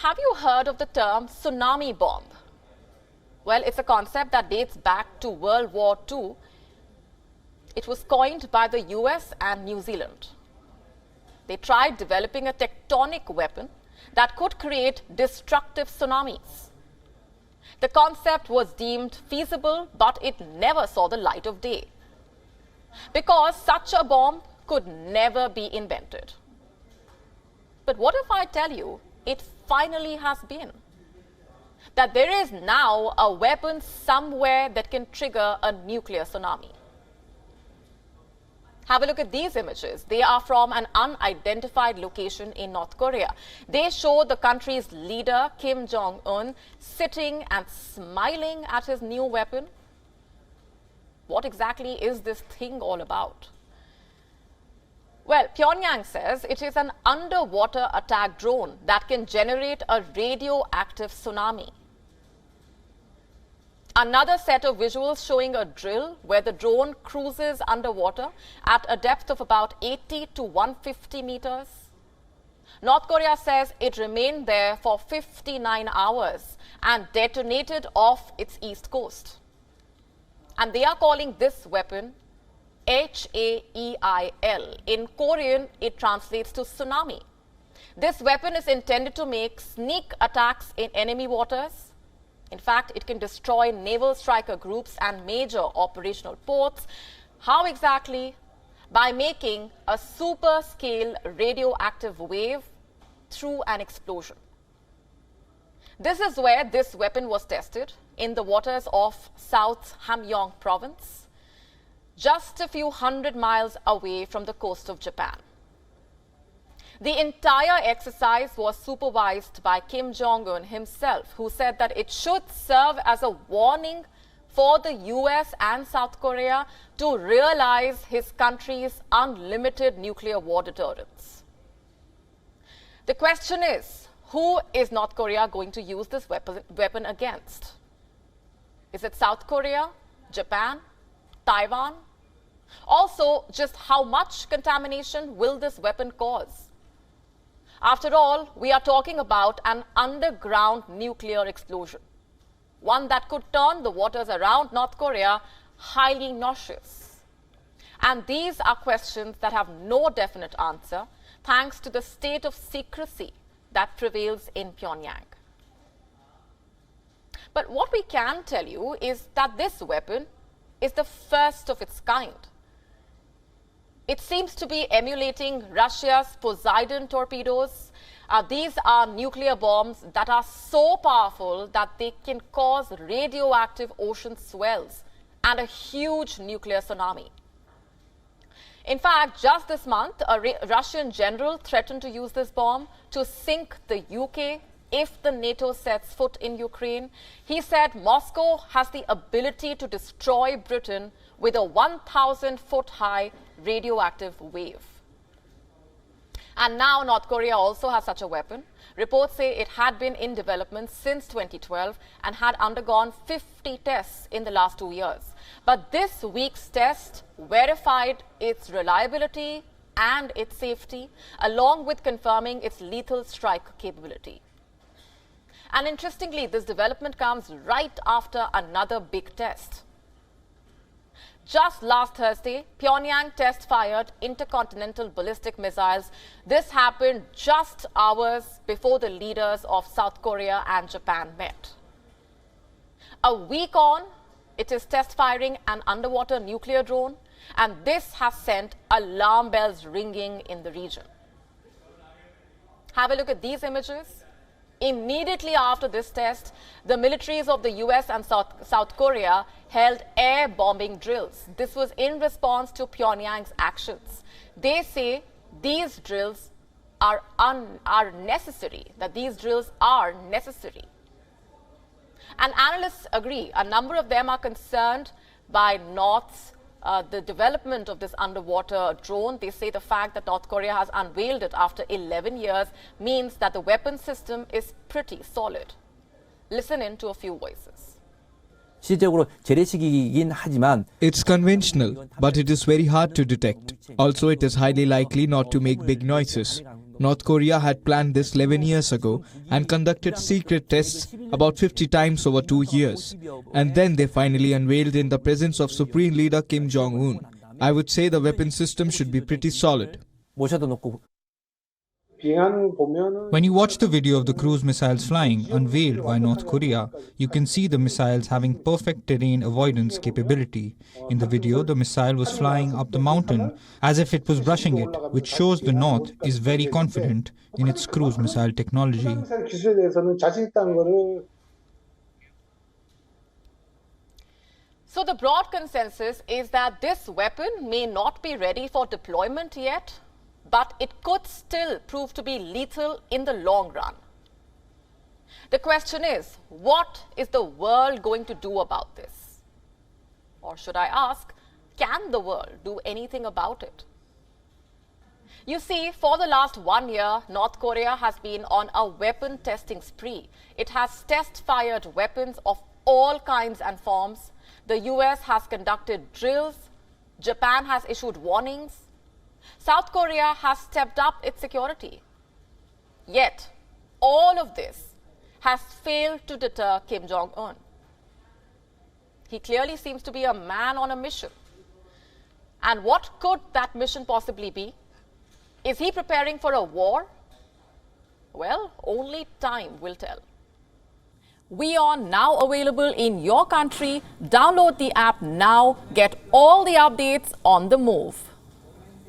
Have you heard of the term tsunami bomb? Well, it's a concept that dates back to World War II. It was coined by the US and New Zealand. They tried developing a tectonic weapon that could create destructive tsunamis. The concept was deemed feasible, but it never saw the light of day, because such a bomb could never be invented. But what if I tell you it finally has been? That there is now a weapon somewhere that can trigger a nuclear tsunami. Have a look at these images. They are from an unidentified location in North Korea. They show the country's leader, Kim Jong-un, sitting and smiling at his new weapon. What exactly is this thing all about? Well, Pyongyang says it is an underwater attack drone that can generate a radioactive tsunami. Another set of visuals showing a drill where the drone cruises underwater at a depth of about 80 to 150 meters. North Korea says it remained there for 59 hours and detonated off its east coast. And they are calling this weapon HAEIL. In Korean, it translates to tsunami. This weapon is intended to make sneak attacks in enemy waters. In fact, it can destroy naval striker groups and major operational ports. How exactly? By making a super-scale radioactive wave through an explosion. This is where this weapon was tested, in the waters of South Hamgyong province, just a few hundred miles away from the coast of Japan. The entire exercise was supervised by Kim Jong-un himself, who said that it should serve as a warning for the US and South Korea to realize his country's unlimited nuclear war deterrence. The question is, who is North Korea going to use this weapon against? Is it South Korea, Japan, Taiwan? Also, just how much contamination will this weapon cause? After all, we are talking about an underground nuclear explosion, one that could turn the waters around North Korea highly nauseous. And these are questions that have no definite answer, thanks to the state of secrecy that prevails in Pyongyang. But what we can tell you is that this weapon is the first of its kind. It seems to be emulating Russia's Poseidon torpedoes. These are nuclear bombs that are so powerful that they can cause radioactive ocean swells and a huge nuclear tsunami. In fact, just this month, a Russian general threatened to use this bomb to sink the UK if the NATO sets foot in Ukraine. He said Moscow has the ability to destroy Britain with a 1,000-foot-high radioactive wave. And now North Korea also has such a weapon. Reports say it had been in development since 2012 and had undergone 50 tests in the last 2 years. But this week's test verified its reliability and its safety, along with confirming its lethal strike capability. And interestingly, this development comes right after another big test. Just last Thursday, Pyongyang test-fired intercontinental ballistic missiles. This happened just hours before the leaders of South Korea and Japan met. A week on, it is test-firing an underwater nuclear drone, and this has sent alarm bells ringing in the region. Have a look at these images. Immediately after this test, the militaries of the US and South Korea held air bombing drills. This was in response to Pyongyang's actions. They say these drills are necessary, that these drills are necessary. And analysts agree. A number of them are concerned by the development of this underwater drone. They say the fact that North Korea has unveiled it after 11 years means that the weapon system is pretty solid. Listen in to a few voices. It's conventional, but it is very hard to detect. Also, it is highly likely not to make big noises. North Korea had planned this 11 years ago and conducted secret tests about 50 times over 2 years. And then they finally unveiled in the presence of Supreme Leader Kim Jong-un. I would say the weapon system should be pretty solid. When you watch the video of the cruise missiles flying, unveiled by North Korea, you can see the missiles having perfect terrain avoidance capability. In the video, the missile was flying up the mountain as if it was brushing it, which shows the North is very confident in its cruise missile technology. So the broad consensus is that this weapon may not be ready for deployment yet, but it could still prove to be lethal in the long run. The question is, what is the world going to do about this? Or should I ask, can the world do anything about it? You see, for the last 1 year, North Korea has been on a weapon testing spree. It has test-fired weapons of all kinds and forms. The US has conducted drills. Japan has issued warnings. South Korea has stepped up its security. Yet, all of this has failed to deter Kim Jong-un. He clearly seems to be a man on a mission. And what could that mission possibly be? Is he preparing for a war? Well, only time will tell. WION now available in your country. Download the app now. Get all the updates on the move.